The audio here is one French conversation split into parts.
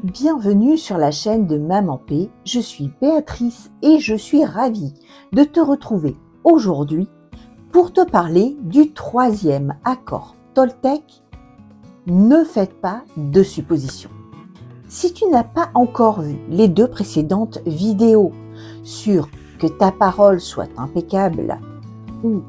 Bienvenue sur la chaîne de Maman P, je suis Béatrice et je suis ravie de te retrouver aujourd'hui pour te parler du troisième accord Toltec. Ne faites pas de suppositions. Si tu n'as pas encore vu les deux précédentes vidéos sur que ta parole soit impeccable ou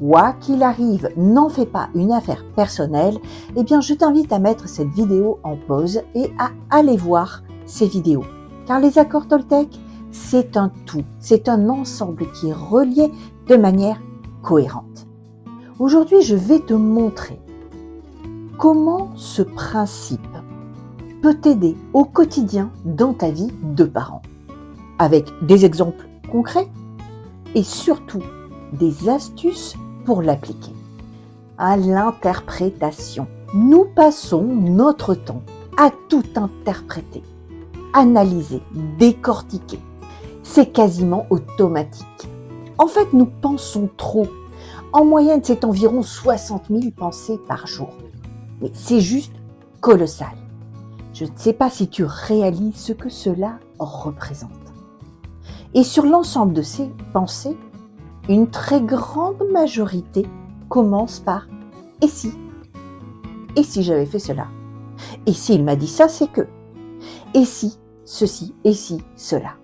quoi qu'il arrive, n'en fais pas une affaire personnelle, eh bien je t'invite à mettre cette vidéo en pause et à aller voir ces vidéos. Car les accords Toltec, c'est un tout, c'est un ensemble qui est relié de manière cohérente. Aujourd'hui, je vais te montrer comment ce principe peut t'aider au quotidien dans ta vie de parent, avec des exemples concrets et surtout des astuces pour l'appliquer. À l'interprétation. Nous passons notre temps à tout interpréter, analyser, décortiquer. C'est quasiment automatique. En fait, nous pensons trop. En moyenne, c'est environ 60 000 pensées par jour. Mais c'est juste colossal. Je ne sais pas si tu réalises ce que cela représente. Et sur l'ensemble de ces pensées, une très grande majorité commence par « et si ?» Et si j'avais fait cela? Et s'il m'a dit ça, c'est que. Et si ceci, et si cela?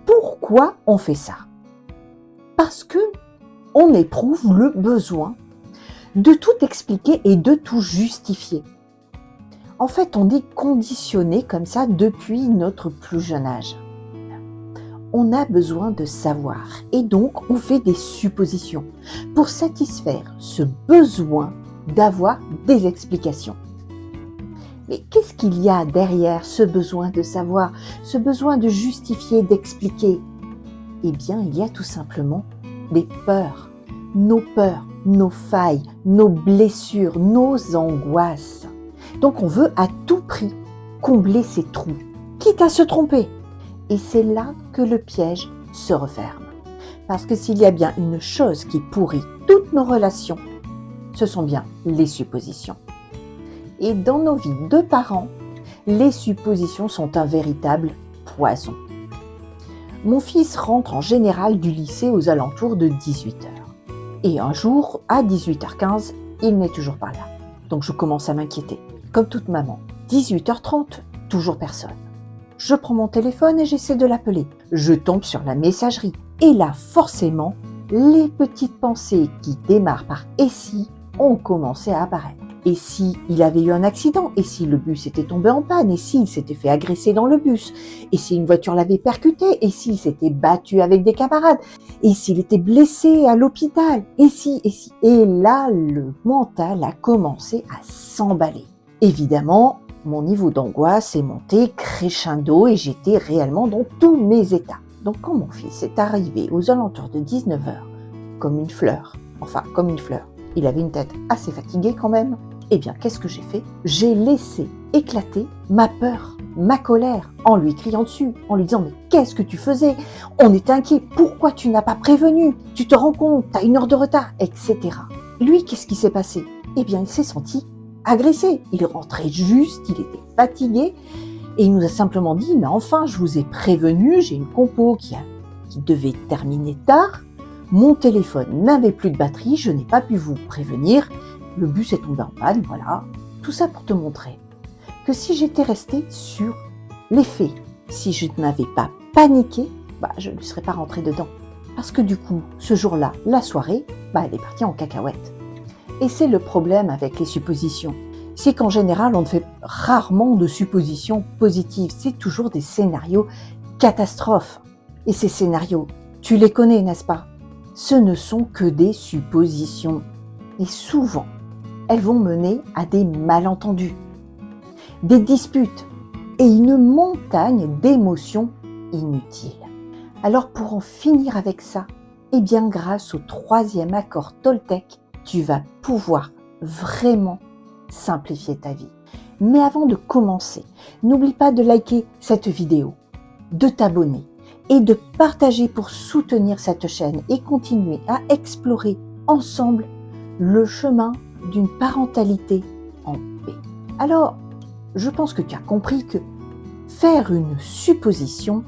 Pourquoi on fait ça? Parce que on éprouve le besoin de tout expliquer et de tout justifier. En fait, on est conditionné comme ça depuis notre plus jeune âge. On a besoin de savoir et donc on fait des suppositions pour satisfaire ce besoin d'avoir des explications. Mais qu'est-ce qu'il y a derrière ce besoin de savoir, ce besoin de justifier, d'expliquer? Eh bien, il y a tout simplement des peurs, nos failles, nos blessures, nos angoisses. Donc on veut à tout prix combler ces trous, quitte à se tromper. Et c'est là que le piège se referme. Parce que s'il y a bien une chose qui pourrit toutes nos relations, ce sont bien les suppositions. Et dans nos vies de parents, les suppositions sont un véritable poison. Mon fils rentre en général du lycée aux alentours de 18h. Et un jour, à 18h15, il n'est toujours pas là. Donc je commence à m'inquiéter, comme toute maman. 18h30, toujours personne. Je prends mon téléphone et j'essaie de l'appeler. Je tombe sur la messagerie. Et là, forcément, les petites pensées qui démarrent par « et si » ont commencé à apparaître. Et si il avait eu un accident? Et si le bus était tombé en panne? Et s'il s'était fait agresser dans le bus? Et si une voiture l'avait percuté? Et s'il s'était battu avec des camarades? Et s'il était blessé à l'hôpital? Et si? Et là, le mental a commencé à s'emballer. Évidemment, mon niveau d'angoisse est monté crescendo et j'étais réellement dans tous mes états. Donc quand mon fils est arrivé aux alentours de 19h, comme une fleur, il avait une tête assez fatiguée quand même, eh bien qu'est-ce que j'ai fait? J'ai laissé éclater ma peur, ma colère, en lui criant dessus, en lui disant « mais qu'est-ce que tu faisais? On est inquiet, pourquoi tu n'as pas prévenu? Tu te rends compte, tu as 1 heure de retard, etc. » Lui, qu'est-ce qui s'est passé? Eh bien il s'est senti agressé. Il rentrait juste, il était fatigué et il nous a simplement dit « mais enfin, je vous ai prévenu, j'ai une compo qui devait terminer tard, mon téléphone n'avait plus de batterie, je n'ai pas pu vous prévenir, le bus est tombé en panne, voilà. » Tout ça pour te montrer que si j'étais restée sur les faits, si je n'avais pas paniqué, je ne serais pas rentrée dedans. Parce que du coup, ce jour-là, la soirée, elle est partie en cacahuète. Et c'est le problème avec les suppositions. C'est qu'en général, on ne fait rarement de suppositions positives. C'est toujours des scénarios catastrophes. Et ces scénarios, tu les connais, n'est-ce pas? Ce ne sont que des suppositions. Et souvent, elles vont mener à des malentendus, des disputes et une montagne d'émotions inutiles. Alors pour en finir avec ça, eh bien grâce au troisième accord Toltec, tu vas pouvoir vraiment simplifier ta vie. Mais avant de commencer, n'oublie pas de liker cette vidéo, de t'abonner et de partager pour soutenir cette chaîne et continuer à explorer ensemble le chemin d'une parentalité en paix. Alors, je pense que tu as compris que faire une supposition,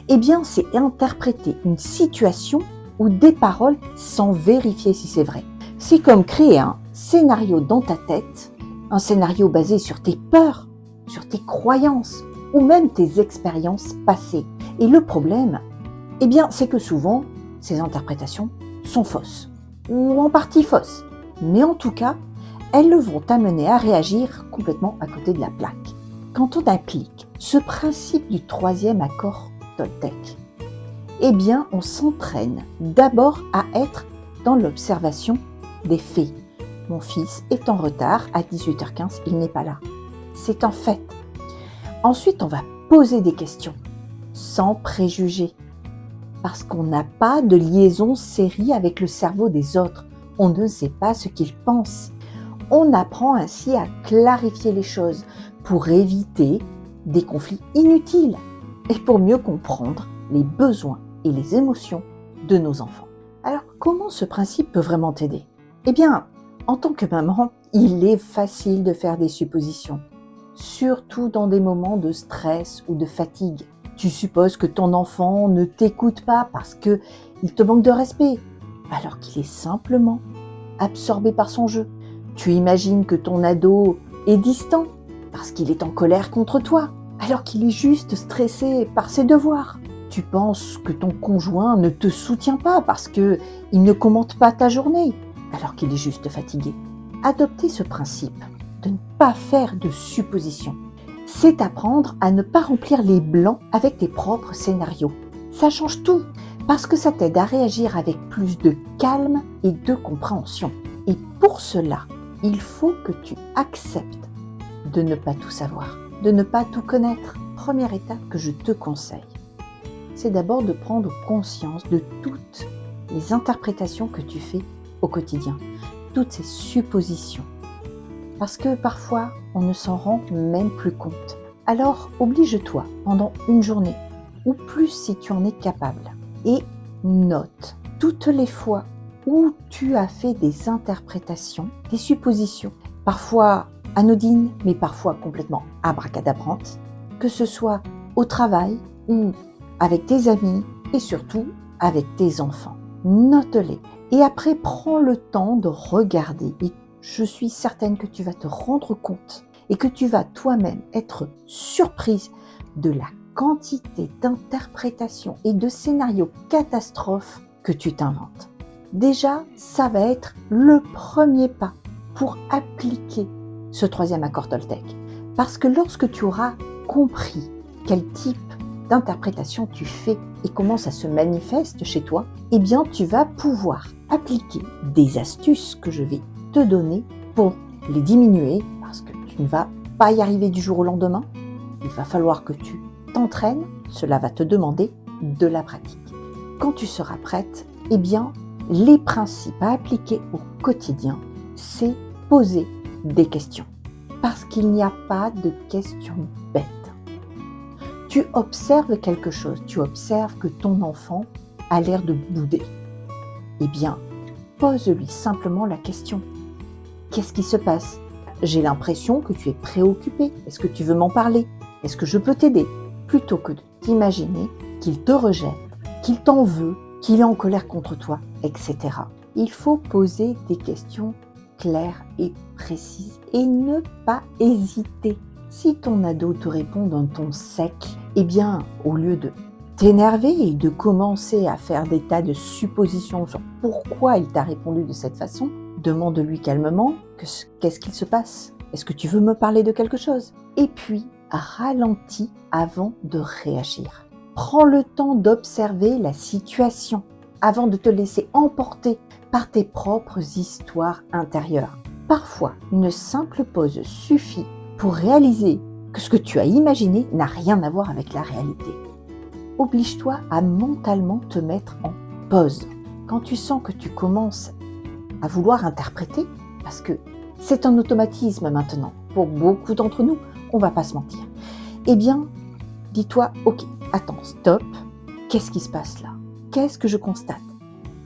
eh bien, c'est interpréter une situation ou des paroles sans vérifier si c'est vrai. C'est comme créer un scénario dans ta tête, un scénario basé sur tes peurs, sur tes croyances ou même tes expériences passées. Et le problème, eh bien, c'est que souvent, ces interprétations sont fausses, ou en partie fausses. Mais en tout cas, elles vont t'amener à réagir complètement à côté de la plaque. Quand on applique ce principe du troisième accord Toltec, eh bien, on s'entraîne d'abord à être dans l'observation des faits. Mon fils est en retard, à 18h15, il n'est pas là. C'est un fait. Ensuite, on va poser des questions, sans préjugés, parce qu'on n'a pas de liaison série avec le cerveau des autres. On ne sait pas ce qu'ils pensent. On apprend ainsi à clarifier les choses pour éviter des conflits inutiles et pour mieux comprendre les besoins et les émotions de nos enfants. Alors, comment ce principe peut vraiment t'aider ? Eh bien, en tant que maman, il est facile de faire des suppositions, surtout dans des moments de stress ou de fatigue. Tu supposes que ton enfant ne t'écoute pas parce qu'il te manque de respect, alors qu'il est simplement absorbé par son jeu. Tu imagines que ton ado est distant parce qu'il est en colère contre toi, alors qu'il est juste stressé par ses devoirs. Tu penses que ton conjoint ne te soutient pas parce qu'il ne commente pas ta journée, alors qu'il est juste fatigué. Adopter ce principe de ne pas faire de suppositions, c'est apprendre à ne pas remplir les blancs avec tes propres scénarios. Ça change tout, parce que ça t'aide à réagir avec plus de calme et de compréhension. Et pour cela, il faut que tu acceptes de ne pas tout savoir, de ne pas tout connaître. Première étape que je te conseille, c'est d'abord de prendre conscience de toutes les interprétations que tu fais au quotidien, toutes ces suppositions. Parce que parfois, on ne s'en rend même plus compte. Alors, oblige-toi pendant une journée, ou plus si tu en es capable, et note toutes les fois où tu as fait des interprétations, des suppositions, parfois anodines, mais parfois complètement abracadabrantes, que ce soit au travail ou avec tes amis et surtout avec tes enfants. Note-les et après prends le temps de regarder et je suis certaine que tu vas te rendre compte et que tu vas toi-même être surprise de la quantité d'interprétations et de scénarios catastrophes que tu t'inventes. Déjà, ça va être le premier pas pour appliquer ce troisième accord Toltec. Parce que lorsque tu auras compris quel type d'interprétation tu fais et comment ça se manifeste chez toi, eh bien tu vas pouvoir appliquer des astuces que je vais te donner pour les diminuer parce que tu ne vas pas y arriver du jour au lendemain. Il va falloir que tu t'entraînes, cela va te demander de la pratique. Quand tu seras prête, eh bien les principes à appliquer au quotidien, c'est poser des questions. Parce qu'il n'y a pas de questions bêtes. Tu observes quelque chose, tu observes que ton enfant a l'air de bouder. Eh bien, pose-lui simplement la question. Qu'est-ce qui se passe ? J'ai l'impression que tu es préoccupé. Est-ce que tu veux m'en parler ? Est-ce que je peux t'aider ? Plutôt que de t'imaginer qu'il te rejette, qu'il t'en veut, qu'il est en colère contre toi, etc. Il faut poser des questions claires et précises et ne pas hésiter. Si ton ado te répond d'un ton sec, eh bien, au lieu de t'énerver et de commencer à faire des tas de suppositions sur pourquoi il t'a répondu de cette façon, demande-lui calmement qu'est-ce qu'il se passe ? Est-ce que tu veux me parler de quelque chose ? Et puis, ralentis avant de réagir. Prends le temps d'observer la situation avant de te laisser emporter par tes propres histoires intérieures. Parfois, une simple pause suffit pour réaliser que ce que tu as imaginé n'a rien à voir avec la réalité. Oblige-toi à mentalement te mettre en pause. Quand tu sens que tu commences à vouloir interpréter, parce que c'est un automatisme maintenant, pour beaucoup d'entre nous, on ne va pas se mentir. Eh bien, dis-toi, ok, attends, stop, qu'est-ce qui se passe là ? Qu'est-ce que je constate ?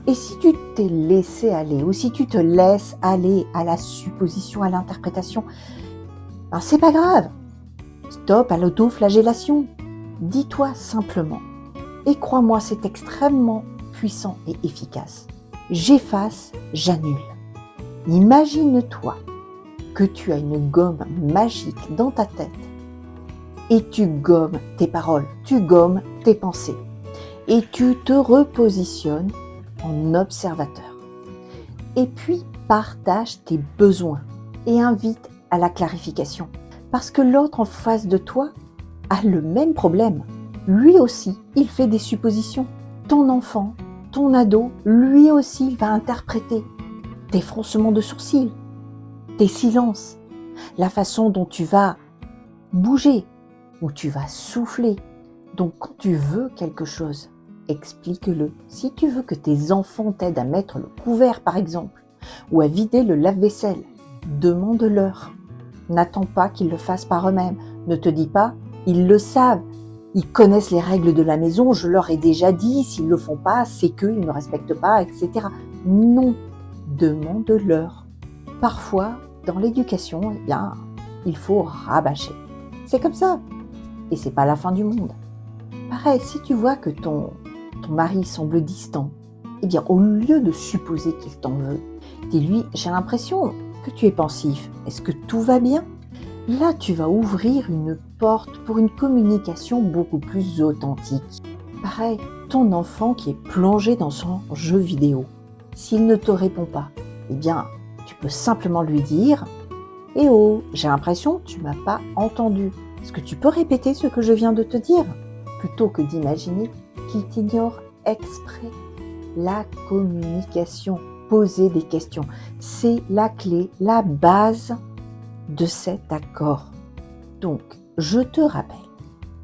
Et si tu t'es laissé aller, ou si tu te laisses aller à la supposition, à l'interprétation, ben c'est pas grave. stop à l'autoflagellation. Dis-toi simplement, et crois-moi, c'est extrêmement puissant et efficace. J'efface, j'annule. Imagine-toi que tu as une gomme magique dans ta tête et tu gommes tes paroles, tu gommes tes pensées et tu te repositionnes en observateur. Et puis partage tes besoins et invite à la clarification. Parce que l'autre en face de toi a le même problème. Lui aussi, il fait des suppositions. Ton enfant, ton ado, lui aussi, il va interpréter tes froncements de sourcils, tes silences, la façon dont tu vas bouger, où tu vas souffler. Donc quand tu veux quelque chose, explique-le. Si tu veux que tes enfants t'aident à mettre le couvert par exemple, ou à vider le lave-vaisselle, demande-leur. N'attends pas qu'ils le fassent par eux-mêmes. Ne te dis pas, ils le savent. Ils connaissent les règles de la maison, je leur ai déjà dit, s'ils ne le font pas, c'est qu'ils ne me respectent pas, etc. Non, demande-leur. Parfois, dans l'éducation, eh bien, il faut rabâcher. C'est comme ça. Et c'est pas la fin du monde. Pareil, si tu vois que ton mari semble distant, eh bien, au lieu de supposer qu'il t'en veut, dis-lui, j'ai l'impression que tu es pensif. Est-ce que tout va bien ? Là, tu vas ouvrir une porte pour une communication beaucoup plus authentique. Pareil, ton enfant qui est plongé dans son jeu vidéo, s'il ne te répond pas, eh bien, tu peux simplement lui dire « Eh oh, j'ai l'impression que tu ne m'as pas entendu. Est-ce que tu peux répéter ce que je viens de te dire ?» Plutôt que d'imaginer qu'il t'ignore exprès. La communication, poser des questions, c'est la clé, la base de cet accord. Donc, je te rappelle,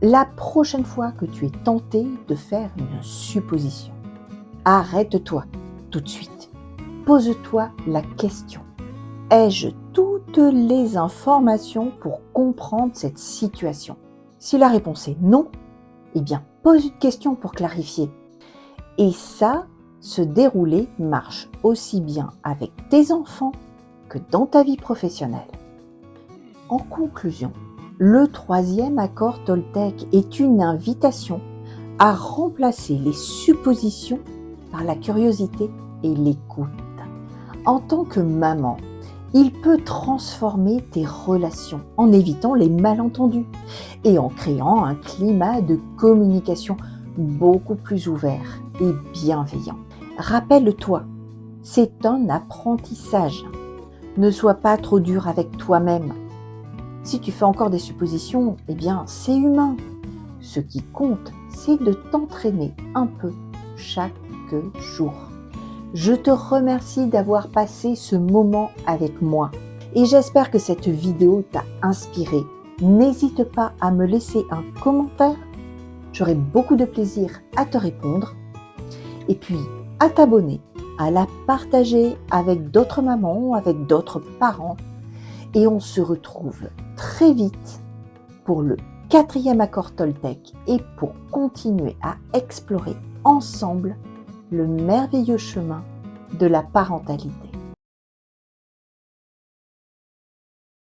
la prochaine fois que tu es tenté de faire une supposition, arrête-toi tout de suite. Pose-toi la question. Ai-je toutes les informations pour comprendre cette situation ? Si la réponse est non, eh bien, pose une question pour clarifier. Et ça, se dérouler marche aussi bien avec tes enfants que dans ta vie professionnelle. En conclusion, le 3e accord Toltec est une invitation à remplacer les suppositions par la curiosité et l'écoute. En tant que maman, il peut transformer tes relations en évitant les malentendus et en créant un climat de communication beaucoup plus ouvert et bienveillant. Rappelle-toi, c'est un apprentissage. Ne sois pas trop dur avec toi-même. Si tu fais encore des suppositions, eh bien, c'est humain. Ce qui compte, c'est de t'entraîner un peu chaque jour. Je te remercie d'avoir passé ce moment avec moi et j'espère que cette vidéo t'a inspiré. N'hésite pas à me laisser un commentaire. J'aurai beaucoup de plaisir à te répondre. Et puis, à t'abonner, à la partager avec d'autres mamans, avec d'autres parents. Et on se retrouve très vite pour le 4e accord Toltec et pour continuer à explorer ensemble le merveilleux chemin de la parentalité.